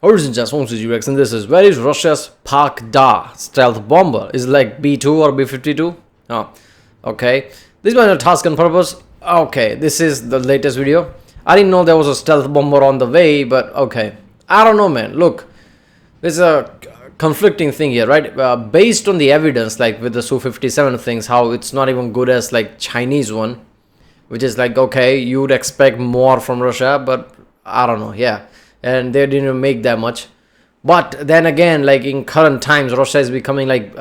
Origin just wants to Rex, and this is where is Russia's PAK-DA stealth bomber? Is it like B2 or B-52? Oh, okay. This was a task and purpose. Okay, this is the latest video. I didn't know there was a stealth bomber on the way, but okay. I don't know, man. Look, there's a conflicting thing here, right? Based on the evidence, like with the Su-57 things, how it's not even good as like Chinese one, which is like, okay, you would expect more from Russia, but I don't know, yeah. And they didn't make that much. But then again, like in current times, Russia is becoming like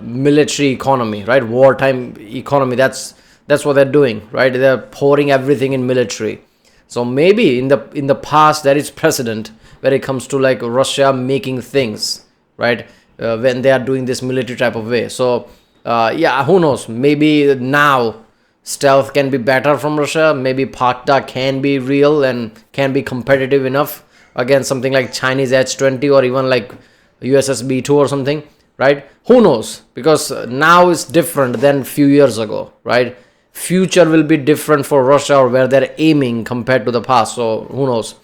military economy, right? Wartime economy. That's what they're doing, right? They're pouring everything in military. So maybe in the past there is precedent when it comes to like Russia making things, right? When they are doing this military type of way. So yeah, who knows? Maybe now stealth can be better from Russia. Maybe PAK-DA can be real and can be competitive enough against something like Chinese H-20 or even like USS B-2 or something, right? Who knows? Because now it's different than few years ago, right? Future will be different for Russia or where they're aiming compared to the past. So who knows?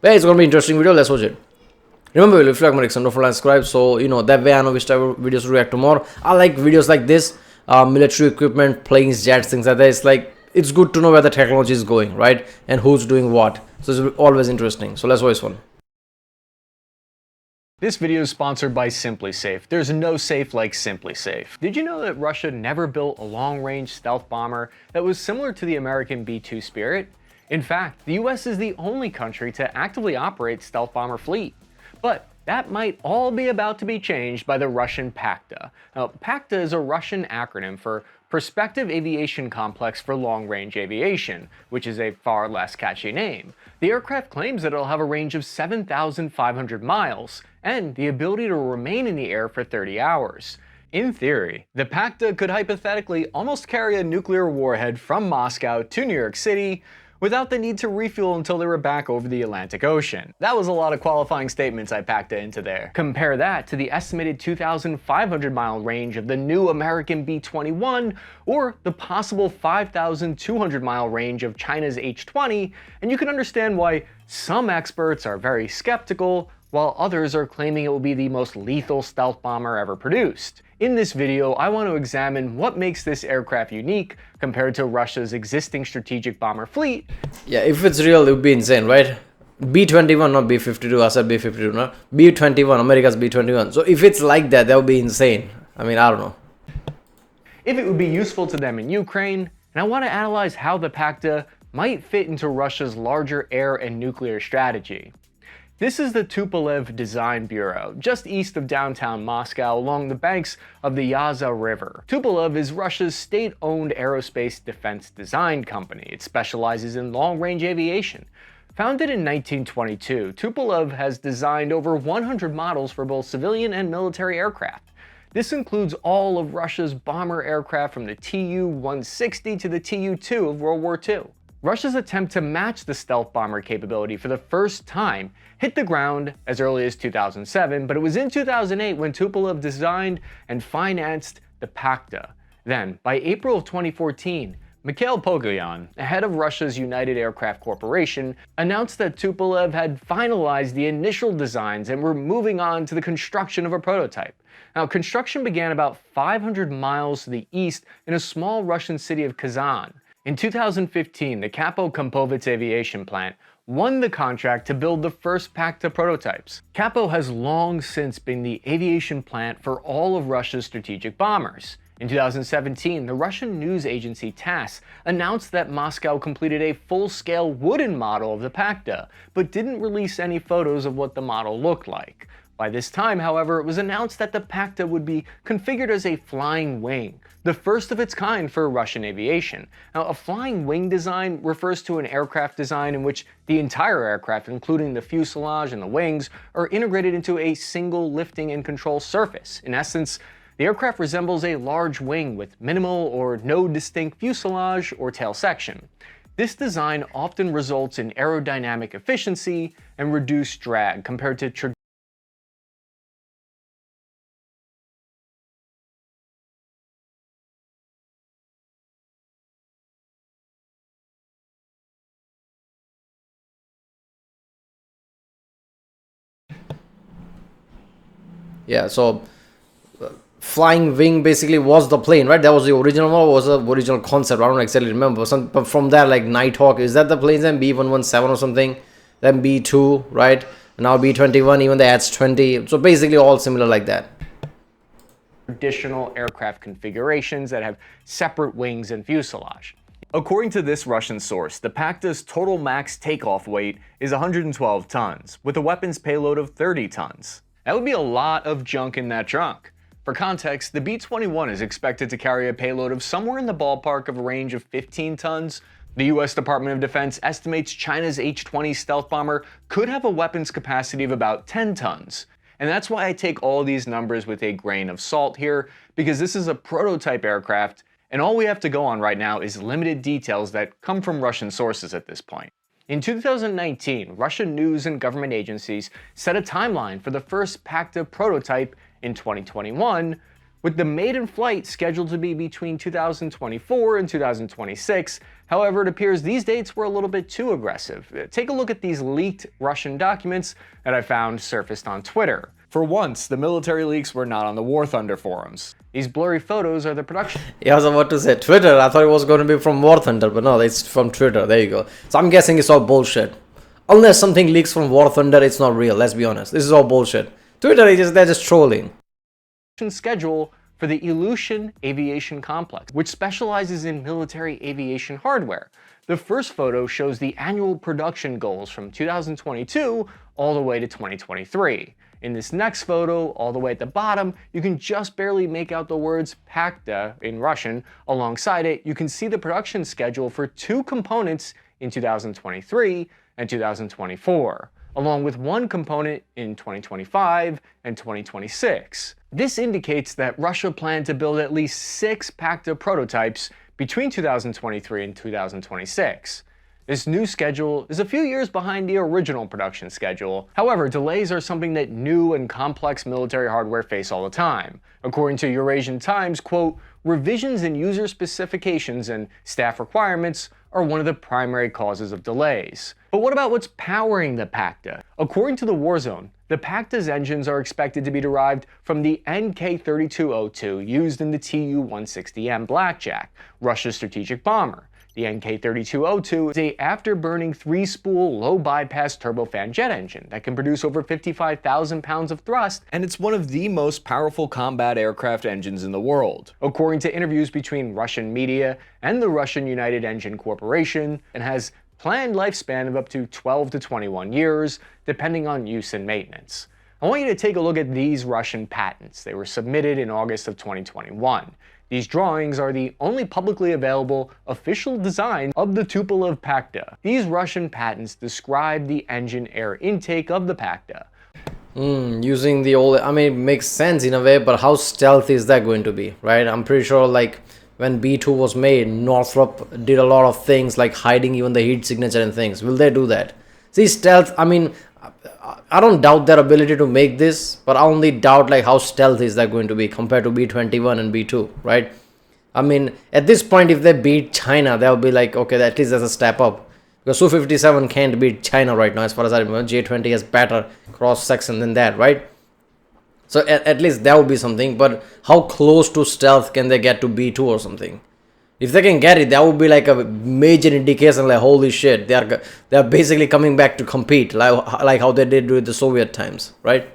But it's going to be an interesting video. Let's watch it. Remember, if you like my reaction, don't forget to subscribe. So, that way I know which type of videos to react to more. I like videos like this. Military equipment, planes, jets, things like that. It's like, it's good to know where the technology is going, right? And who's doing what. So it's always interesting. So let's watch this one. This video is sponsored by SimpliSafe. There's no safe like SimpliSafe. Did you know that Russia never built a long-range stealth bomber that was similar to the American B-2 Spirit? In fact, the US is the only country to actively operate stealth bomber fleet. But that might all be about to be changed by the Russian PAK-DA. Now, PAK-DA is a Russian acronym for Prospective Aviation Complex for Long-Range Aviation, which is a far less catchy name. The aircraft claims that it'll have a range of 7,500 miles and the ability to remain in the air for 30 hours. In theory, the PAK-DA could hypothetically almost carry a nuclear warhead from Moscow to New York City without the need to refuel until they were back over the Atlantic Ocean. That was a lot of qualifying statements I packed into there. Compare that to the estimated 2,500 mile range of the new American B-21 or the possible 5,200 mile range of China's H-20, and you can understand why some experts are very skeptical, while others are claiming it will be the most lethal stealth bomber ever produced. In this video, I want to examine what makes this aircraft unique compared to Russia's existing strategic bomber fleet. Yeah, if it's real, it would be insane, right? B-21, not B-52, I said B-52, no? B-21, America's B-21. So if it's like that, that would be insane. I mean, I don't know. If it would be useful to them in Ukraine, and I want to analyze how the PAK-DA might fit into Russia's larger air and nuclear strategy. This is the Tupolev Design Bureau, just east of downtown Moscow along the banks of the Yaza River. Tupolev is Russia's state-owned aerospace defense design company. It specializes in long-range aviation. Founded in 1922, Tupolev has designed over 100 models for both civilian and military aircraft. This includes all of Russia's bomber aircraft from the Tu-160 to the Tu-2 of World War II. Russia's attempt to match the stealth bomber capability for the first time hit the ground as early as 2007, but it was in 2008 when Tupolev designed and financed the PAK-DA. Then, by April of 2014, Mikhail Pogolyan, head of Russia's United Aircraft Corporation, announced that Tupolev had finalized the initial designs and were moving on to the construction of a prototype. Now, construction began about 500 miles to the east in a small Russian city of Kazan. In 2015, the Capo-Kampovets aviation plant won the contract to build the first PAK-DA prototypes. Capo has long since been the aviation plant for all of Russia's strategic bombers. In 2017, the Russian news agency TASS announced that Moscow completed a full-scale wooden model of the PAK-DA, but didn't release any photos of what the model looked like. By this time, however, it was announced that the PAK-DA would be configured as a flying wing, the first of its kind for Russian aviation. Now, a flying wing design refers to an aircraft design in which the entire aircraft, including the fuselage and the wings, are integrated into a single lifting and control surface. In essence, the aircraft resembles a large wing with minimal or no distinct fuselage or tail section. This design often results in aerodynamic efficiency and reduced drag compared to traditional Yeah, so flying wing basically was the plane, right? That was the original one, was the original concept. I don't exactly remember. But from there, like Nighthawk, is that the planes? Then B117 or something, then B2, right? Now B21, even the H20. So basically all similar like that. Traditional aircraft configurations that have separate wings and fuselage. According to this Russian source, the PAK-DA's total max takeoff weight is 112 tons, with a weapons payload of 30 tons. That would be a lot of junk in that trunk. For context, the B-21 is expected to carry a payload of somewhere in the ballpark of a range of 15 tons. The US Department of Defense estimates China's H-20 stealth bomber could have a weapons capacity of about 10 tons. And that's why I take all these numbers with a grain of salt here, because this is a prototype aircraft, and all we have to go on right now is limited details that come from Russian sources at this point. In 2019, Russian news and government agencies set a timeline for the first PAK-DA prototype in 2021, with the maiden flight scheduled to be between 2024 and 2026. However, it appears these dates were a little bit too aggressive. Take a look at these leaked Russian documents that I found surfaced on Twitter. For once, the military leaks were not on the War Thunder forums. These blurry photos are the production. Yeah, I was about to say Twitter. I thought it was going to be from War Thunder, but no, it's from Twitter. There you go. So I'm guessing it's all bullshit. Unless something leaks from War Thunder, it's not real. Let's be honest. This is all bullshit. Twitter, they're just trolling. Schedule for the Ilyushin Aviation Complex, which specializes in military aviation hardware. The first photo shows the annual production goals from 2022 all the way to 2023. In this next photo, all the way at the bottom, you can just barely make out the words PAK-DA in Russian. Alongside it, you can see the production schedule for two components in 2023 and 2024, along with one component in 2025 and 2026. This indicates that Russia planned to build at least 6 PAK-DA prototypes between 2023 and 2026. This new schedule is a few years behind the original production schedule. However, delays are something that new and complex military hardware face all the time. According to Eurasian Times, quote, revisions in user specifications and staff requirements are one of the primary causes of delays. But what about what's powering the PAK-DA? According to the Warzone, the PAK-DA's engines are expected to be derived from the NK-3202 used in the Tu-160M Blackjack, Russia's strategic bomber. The NK-3202 is a afterburning 3-spool low-bypass turbofan jet engine that can produce over 55,000 pounds of thrust, and it's one of the most powerful combat aircraft engines in the world. According to interviews between Russian media and the Russian United Engine Corporation, it has planned lifespan of up to 12 to 21 years, depending on use and maintenance. I want you to take a look at these Russian patents. They were submitted in August of 2021. These drawings are the only publicly available official design of the Tupolev PAK-DA. These Russian patents describe the engine air intake of the PAK-DA. Using the old, I mean, it makes sense in a way, but how stealthy is that going to be, right? I'm pretty sure like when B2 was made, Northrop did a lot of things like hiding even the heat signature and things. Will they do that? See, stealth, I mean, I don't doubt their ability to make this, but I only doubt like how stealthy is that going to be compared to B-21 and B-2, right? I mean, at this point, if they beat China, they'll be like, okay, at least that's a step up. Because Su-57 can't beat China right now, as far as I remember. J-20 has better cross-section than that, right? So at least that would be something, but how close to stealth can they get to B-2 or something? If they can get it, that would be like a major indication, like holy shit, they are basically coming back to compete, like how they did with the Soviet times, right?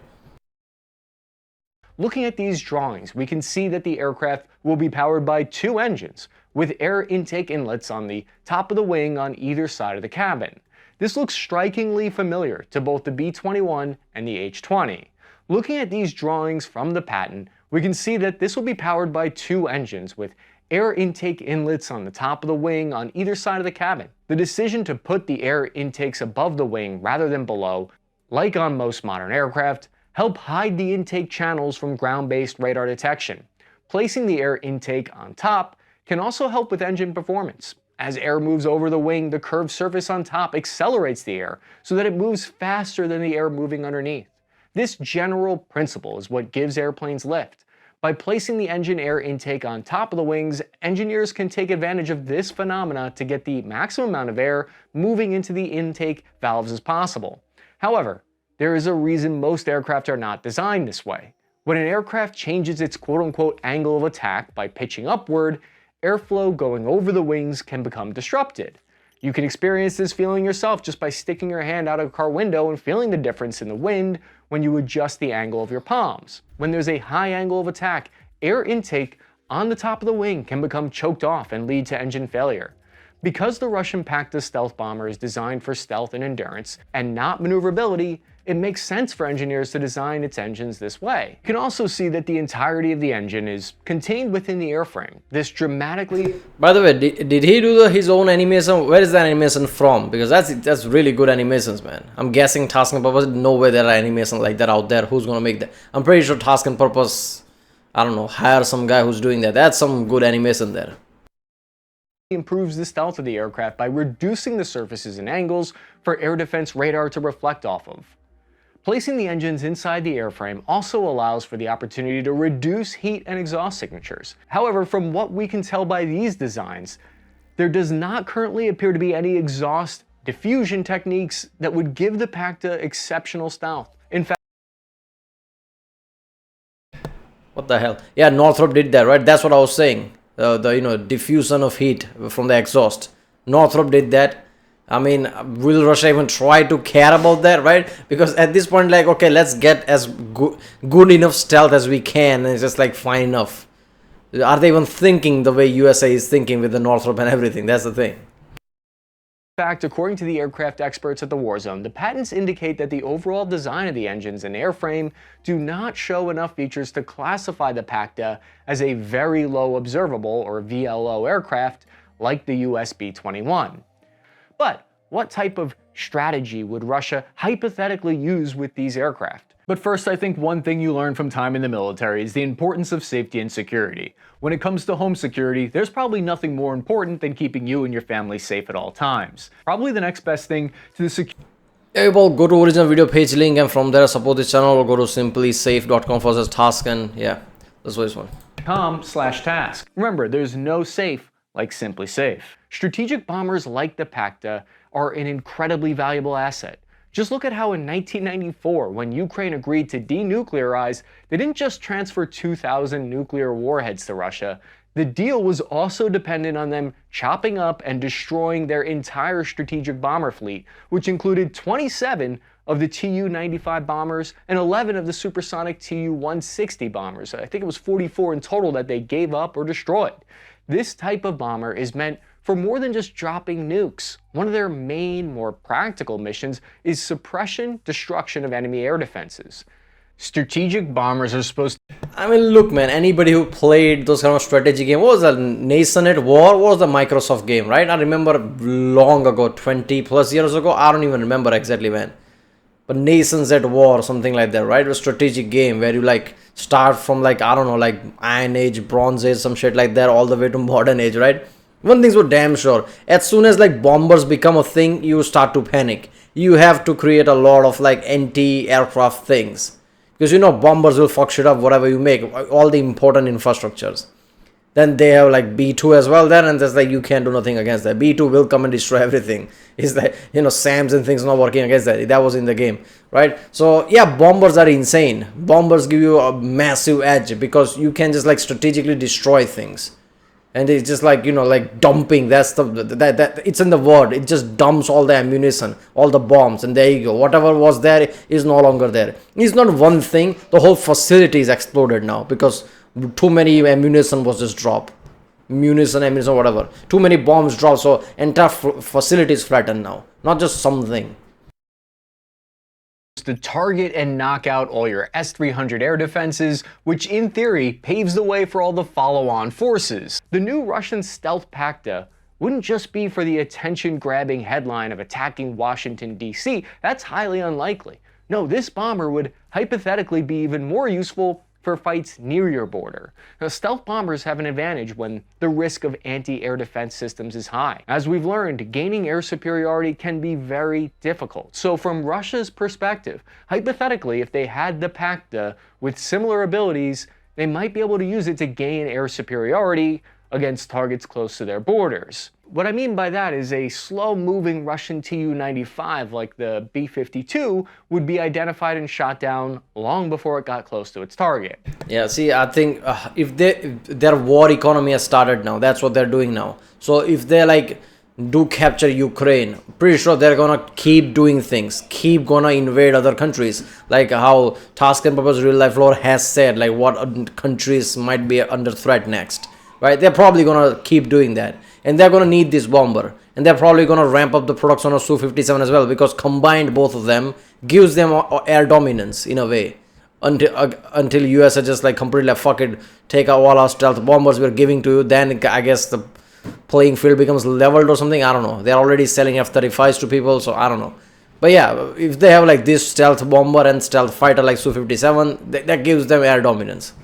Looking at these drawings, we can see that the aircraft will be powered by two engines, with air intake inlets on the top of the wing on either side of the cabin. This looks strikingly familiar to both the B-21 and the H-20. Looking at these drawings from the patent, we can see that this will be powered by two engines with air intake inlets on the top of the wing on either side of the cabin. The decision to put the air intakes above the wing rather than below, like on most modern aircraft, help hide the intake channels from ground-based radar detection. Placing the air intake on top can also help with engine performance. As air moves over the wing, the curved surface on top accelerates the air so that it moves faster than the air moving underneath. This general principle is what gives airplanes lift. By placing the engine air intake on top of the wings, engineers can take advantage of this phenomena to get the maximum amount of air moving into the intake valves as possible. However, there is a reason most aircraft are not designed this way. When an aircraft changes its quote-unquote angle of attack by pitching upward, airflow going over the wings can become disrupted. You can experience this feeling yourself just by sticking your hand out of a car window and feeling the difference in the wind when you adjust the angle of your palms. When there's a high angle of attack, air intake on the top of the wing can become choked off and lead to engine failure. Because the Russian PAK-DA stealth bomber is designed for stealth and endurance and not maneuverability, it makes sense for engineers to design its engines this way. You can also see that the entirety of the engine is contained within the airframe. This dramatically... By the way, did he do his own animation? Where is the animation from? Because that's really good animations, man. I'm guessing Task and Purpose, no way there are animations like that out there. Who's gonna make that? I'm pretty sure Task and Purpose, I don't know, hire some guy who's doing that. That's some good animation there. Improves the stealth of the aircraft by reducing the surfaces and angles for air defense radar to reflect off of. Placing the engines inside the airframe also allows for the opportunity to reduce heat and exhaust signatures. However, from what we can tell by these designs, there does not currently appear to be any exhaust diffusion techniques that would give the PAK-DA exceptional stealth. In fact, what the hell? Yeah, Northrop did that, right? That's what I was saying. The diffusion of heat from the exhaust. Northrop did that. I mean, will Russia even try to care about that, right? Because at this point, like, okay, let's get as good enough stealth as we can, and it's just like fine enough. Are they even thinking the way USA is thinking with the Northrop and everything? That's the thing. In fact, according to the aircraft experts at the war zone, the patents indicate that the overall design of the engines and airframe do not show enough features to classify the PAK-DA as a very low observable, or VLO, aircraft like the US B-21. But what type of strategy would Russia hypothetically use with these aircraft? But first, I think one thing you learn from time in the military is the importance of safety and security. When it comes to home security, there's probably nothing more important than keeping you and your family safe at all times. Probably the next best thing to the security. Yeah, well, go to original video page link, and from there support this channel, or go to simplysafe.com/task, and yeah, that's what it's for. .com/task. Remember, there's no safe like Simply Safe. Strategic bombers like the PAK-DA are an incredibly valuable asset. Just look at how in 1994, when Ukraine agreed to denuclearize, they didn't just transfer 2,000 nuclear warheads to Russia. The deal was also dependent on them chopping up and destroying their entire strategic bomber fleet, which included 27 of the Tu-95 bombers and 11 of the supersonic Tu-160 bombers. I think it was 44 in total that they gave up or destroyed. This type of bomber is meant for more than just dropping nukes. One of their main, more practical missions is suppression, destruction of enemy air defenses. Strategic bombers are supposed to... I mean, look, man, anybody who played those kind of strategy game, what was that, Nation at War? What was the Microsoft game, right? I remember long ago, 20 plus years ago, I don't even remember exactly when. But Nations at War, something like that, right? A strategic game where you like start from like, I don't know, like Iron Age, Bronze Age, some shit like that, all the way to Modern Age, right? One thing's for damn sure, as soon as like bombers become a thing, you start to panic. You have to create a lot of like anti-aircraft things. Because you know bombers will fuck shit up whatever you make, all the important infrastructures. Then they have like B2 as well there, and there's like you can't do nothing against that. B2 will come and destroy everything. It's like, you know, SAMs and things not working against that. That was in the game, right? So yeah, bombers are insane. Bombers give you a massive edge because you can just like strategically destroy things. And it's just like, you know, like dumping. That's that it's in the word. It just dumps all the ammunition, all the bombs, and there you go. Whatever was there is no longer there. It's not one thing. The whole facility is exploded now because too many ammunition was just dropped. Ammunition, whatever. Too many bombs dropped, so entire facility is flattened now. Not just something. To target and knock out all your S-300 air defenses, which in theory paves the way for all the follow-on forces. The new Russian stealth PAK-DA wouldn't just be for the attention-grabbing headline of attacking Washington, D.C. That's highly unlikely. No, this bomber would hypothetically be even more useful for fights near your border. Now, stealth bombers have an advantage when the risk of anti-air defense systems is high. As we've learned, gaining air superiority can be very difficult. So from Russia's perspective, hypothetically, if they had the PAK-DA with similar abilities, they might be able to use it to gain air superiority against targets close to their borders. What I mean by that is a slow-moving Russian Tu-95 like the B-52 would be identified and shot down long before it got close to its target. Yeah, see, I think if their war economy has started now, that's what they're doing now. So if they like do capture Ukraine, pretty sure they're gonna keep doing things, keep gonna invade other countries, like how Task and Purpose Real Life Lore has said, like what countries might be under threat next, right? They're probably gonna keep doing that, and they're gonna need this bomber, and they're probably gonna ramp up the production of Su-57 as well, because combined both of them gives them air dominance in a way. Until US are just like completely like, fuck it, take out all our stealth bombers we're giving to you, then I guess the playing field becomes leveled or something. I don't know. They're already selling F-35s to people, so I don't know. But yeah, if they have like this stealth bomber and stealth fighter like Su-57, that gives them air dominance.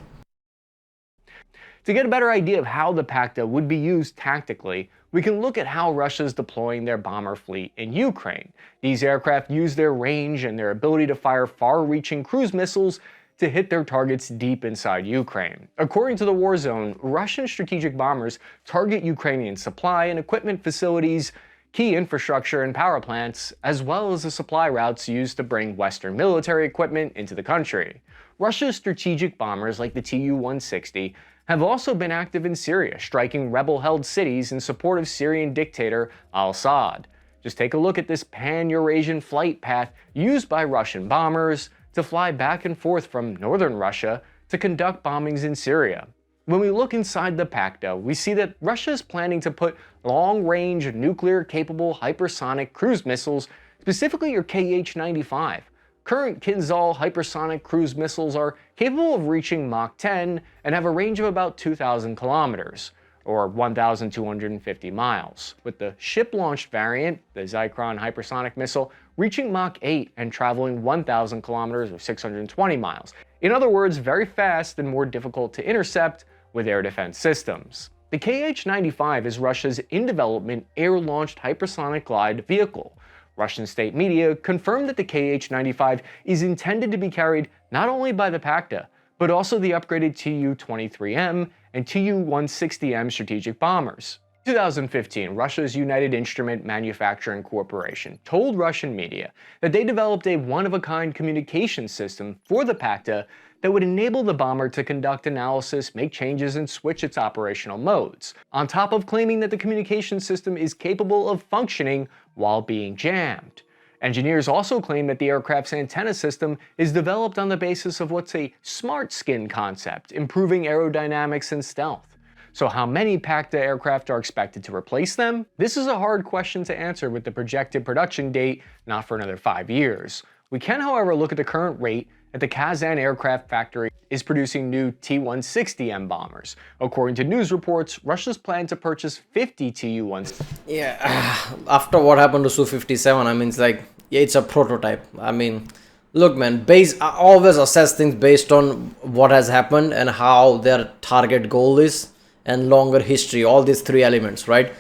To get a better idea of how the PAK-DA would be used tactically, we can look at how Russia's deploying their bomber fleet in Ukraine. These aircraft use their range and their ability to fire far-reaching cruise missiles to hit their targets deep inside Ukraine. According to the war zone, Russian strategic bombers target Ukrainian supply and equipment facilities, key infrastructure and power plants, as well as the supply routes used to bring Western military equipment into the country. Russia's strategic bombers like the Tu-160 have also been active in Syria, striking rebel-held cities in support of Syrian dictator al-Assad. Just take a look at this pan-Eurasian flight path used by Russian bombers to fly back and forth from northern Russia to conduct bombings in Syria. When we look inside the PAK-DA, we see that Russia is planning to put long-range, nuclear-capable hypersonic cruise missiles, specifically your Kh-95. Current Kinzhal hypersonic cruise missiles are capable of reaching Mach 10 and have a range of about 2,000 kilometers, or 1,250 miles, with the ship-launched variant, the Zyklon hypersonic missile, reaching Mach 8 and traveling 1,000 kilometers or 620 miles. In other words, very fast and more difficult to intercept with air defense systems. The Kh-95 is Russia's in-development air-launched hypersonic glide vehicle. Russian state media confirmed that the Kh-95 is intended to be carried not only by the PAK-DA, but also the upgraded Tu-23M and Tu-160M strategic bombers. In 2015, Russia's United Instrument Manufacturing Corporation told Russian media that they developed a one-of-a-kind communication system for the PAK-DA that would enable the bomber to conduct analysis, make changes, and switch its operational modes, on top of claiming that the communication system is capable of functioning while being jammed. Engineers also claim that the aircraft's antenna system is developed on the basis of what's a smart skin concept, improving aerodynamics and stealth. So how many PAK-DA aircraft are expected to replace them? This is a hard question to answer with the projected production date not for another 5 years. We can, however, look at the current rate that the Kazan aircraft factory is producing new T-160M bombers. According to news reports, Russia's plan to purchase 50 Tu-160. Yeah, after what happened to Su-57, I mean, it's like, yeah, it's a prototype. I mean, look, man, I always assess things based on what has happened and how their target goal is and longer history, all these three elements, right?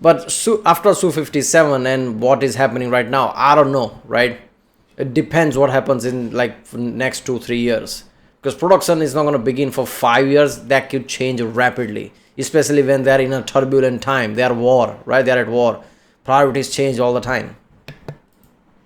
But after Su-57 and what is happening right now, I don't know, right? It depends what happens in like next 2-3 years, because production is not going to begin for 5 years. That could change rapidly, especially when they're in a turbulent time. They're war, right? They're at war. Priorities change all the time.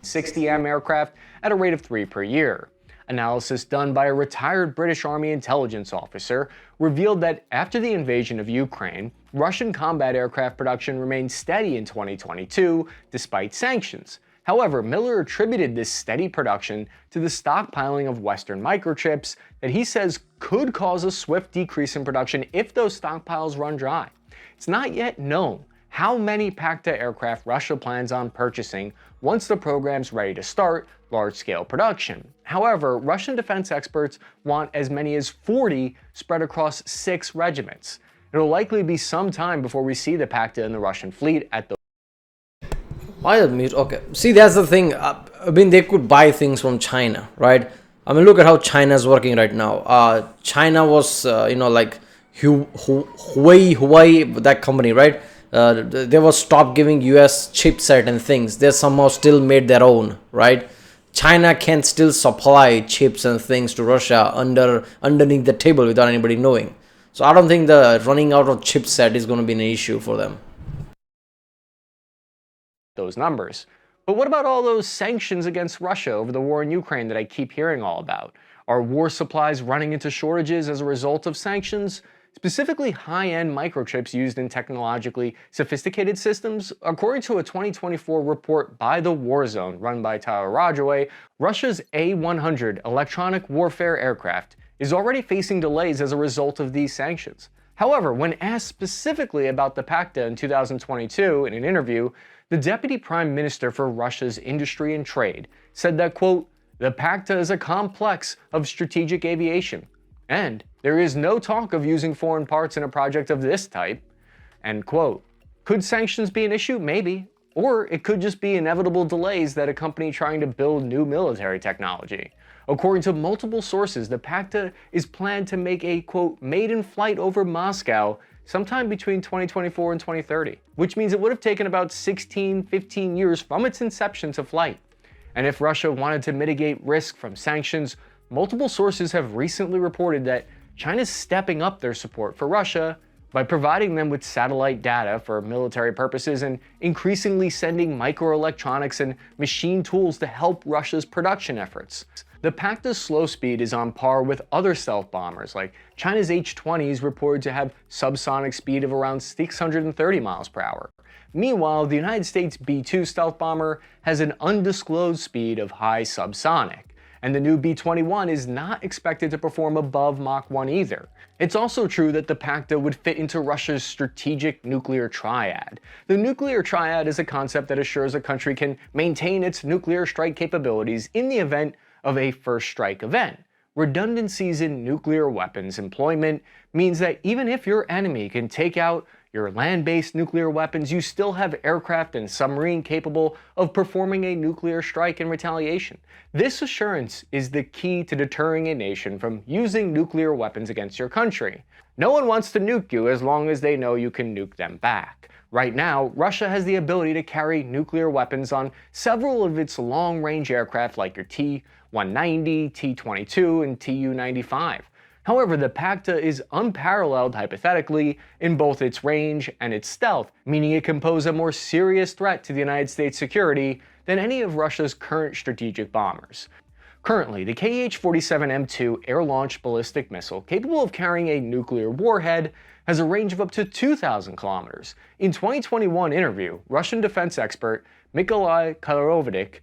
60M aircraft at a rate of 3 per year. Analysis done by a retired British Army intelligence officer revealed that after the invasion of Ukraine, Russian combat aircraft production remained steady in 2022 despite sanctions. However, Miller attributed this steady production to the stockpiling of Western microchips that he says could cause a swift decrease in production if those stockpiles run dry. It's not yet known how many PAK-DA aircraft Russia plans on purchasing once the program's ready to start large-scale production. However, Russian defense experts want as many as 40 spread across 6 regiments. It'll likely be some time before we see the PAK-DA in the Russian fleet at the... Why the mute? Okay, see, that's the thing. I mean, they could buy things from China, right? I mean, look at how China's working right now. China was, like Huawei, that company, right? They were stopped giving US chipset and things. They somehow still made their own, right? China can still supply chips and things to Russia underneath the table without anybody knowing. So I don't think the running out of chipset is going to be an issue for them. those numbers. But what about all those sanctions against Russia over the war in Ukraine that I keep hearing all about? Are war supplies running into shortages as a result of sanctions? Specifically high-end microchips used in technologically sophisticated systems? According to a 2024 report by The War Zone run by Tyler Rodgeway, Russia's A-100 electronic warfare aircraft is already facing delays as a result of these sanctions. However, when asked specifically about the PAK-DA in 2022 in an interview, the Deputy Prime Minister for Russia's Industry and Trade said that, quote, "The PAK-DA is a complex of strategic aviation, and there is no talk of using foreign parts in a project of this type," end quote. Could sanctions be an issue? Maybe. Or it could just be inevitable delays that accompany trying to build new military technology. According to multiple sources, the PAK-DA is planned to make a, quote, maiden flight over Moscow sometime between 2024 and 2030, which means it would have taken about 15 years from its inception to flight. And if Russia wanted to mitigate risk from sanctions, multiple sources have recently reported that China's stepping up their support for Russia by providing them with satellite data for military purposes and increasingly sending microelectronics and machine tools to help Russia's production efforts. The PAK-DA's slow speed is on par with other stealth bombers, like China's H-20 is reported to have subsonic speed of around 630 miles per hour. Meanwhile, the United States B-2 stealth bomber has an undisclosed speed of high subsonic, and the new B-21 is not expected to perform above Mach 1 either. It's also true that the PAK-DA would fit into Russia's strategic nuclear triad. The nuclear triad is a concept that assures a country can maintain its nuclear strike capabilities in the event of a first strike event. Redundancies in nuclear weapons employment means that even if your enemy can take out your land-based nuclear weapons, you still have aircraft and submarine capable of performing a nuclear strike in retaliation. This assurance is the key to deterring a nation from using nuclear weapons against your country. No one wants to nuke you as long as they know you can nuke them back. Right now, Russia has the ability to carry nuclear weapons on several of its long-range aircraft like your T-190, T-22, and Tu-95. However, the PAK-DA is unparalleled hypothetically in both its range and its stealth, meaning it can pose a more serious threat to the United States' security than any of Russia's current strategic bombers. Currently, the Kh-47M2 air-launched ballistic missile, capable of carrying a nuclear warhead, has a range of up to 2,000 kilometers. In 2021 interview, Russian defense expert Mykolai Kalarovidik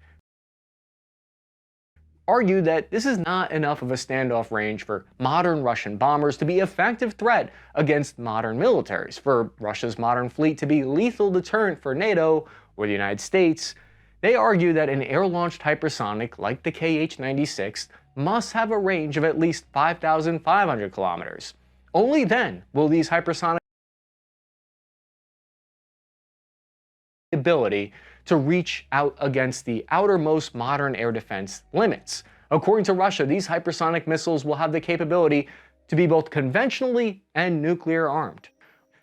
argued that this is not enough of a standoff range for modern Russian bombers to be an effective threat against modern militaries, for Russia's modern fleet to be lethal deterrent for NATO or the United States. They argue that an air-launched hypersonic like the Kh-96 must have a range of at least 5,500 kilometers. Only then will these hypersonic ability to reach out against the outermost modern air defense limits. According to Russia, these hypersonic missiles will have the capability to be both conventionally and nuclear armed.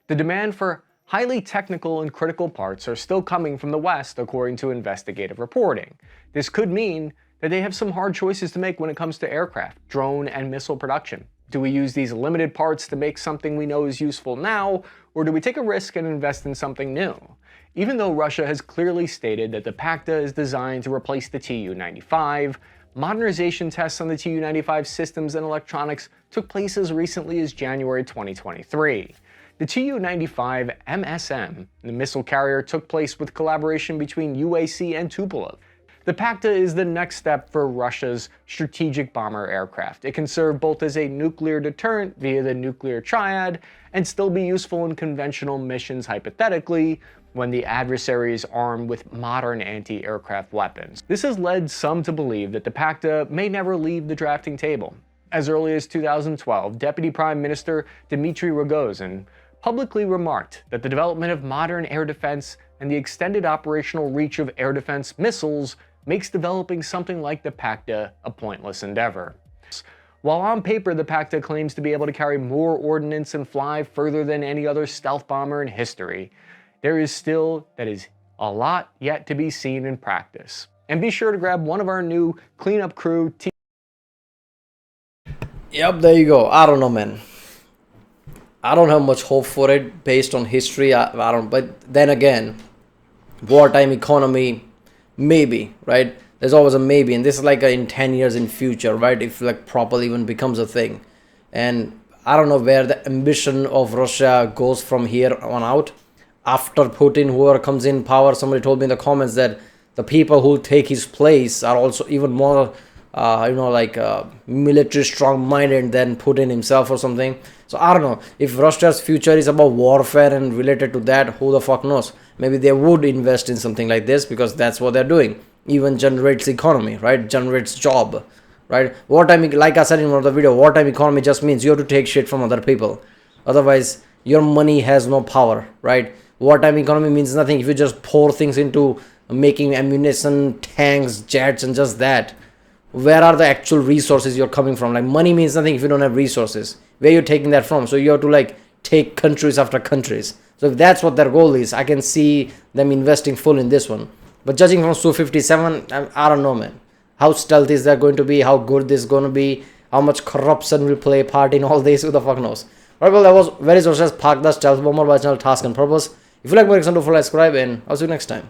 The demand for highly technical and critical parts are still coming from the West, according to investigative reporting. This could mean that they have some hard choices to make when it comes to aircraft, drone, and missile production. Do we use these limited parts to make something we know is useful now, or do we take a risk and invest in something new? Even though Russia has clearly stated that the PAK-DA is designed to replace the Tu-95, modernization tests on the Tu-95 systems and electronics took place as recently as January 2023. The Tu-95 MSM, the missile carrier, took place with collaboration between UAC and Tupolev. The PAK-DA is the next step for Russia's strategic bomber aircraft. It can serve both as a nuclear deterrent via the nuclear triad and still be useful in conventional missions hypothetically when the adversary is armed with modern anti-aircraft weapons. This has led some to believe that the PAK-DA may never leave the drafting table. As early as 2012, Deputy Prime Minister Dmitry Rogozin publicly remarked that the development of modern air defense and the extended operational reach of air defense missiles makes developing something like the PAK-DA a pointless endeavor. While on paper the PAK-DA claims to be able to carry more ordnance and fly further than any other stealth bomber in history, there is still a lot yet to be seen in practice. And be sure to grab one of our new cleanup crew Yep, there you go. I don't know, man. I don't have much hope for it based on history. I don't. But then again, wartime economy, maybe, right? There's always a maybe, and this is like in 10 years in future, right? If like properly even becomes a thing. And I don't know where the ambition of Russia goes from here on out. After Putin, whoever comes in power, somebody told me in the comments that the people who take his place are also even more military strong-minded than Putin himself or something. So I don't know if Russia's future is about warfare and related to that. Who the fuck knows? Maybe they would invest in something like this because that's what they're doing. Even generates economy, right? Generates job, right? Wartime, like I said in one of the video, wartime economy just means you have to take shit from other people. Otherwise, your money has no power, right? Wartime economy means nothing if you just pour things into making ammunition, tanks, jets, and just that. Where are the actual resources you're coming from? Like money means nothing if you don't have resources. Where you're taking that from? So you have to like take countries after countries. So if that's what their goal is, I can see them investing full in this one. But judging from Su-57, I don't know, man. How stealthy is that going to be? How good this is going to be? How much corruption will play a part in all this? Who the fuck knows? Alright, well, that was very Russia's PAK-DA stealth bomber by channel Task and Purpose. If you like more, do follow, subscribe, and I'll see you next time.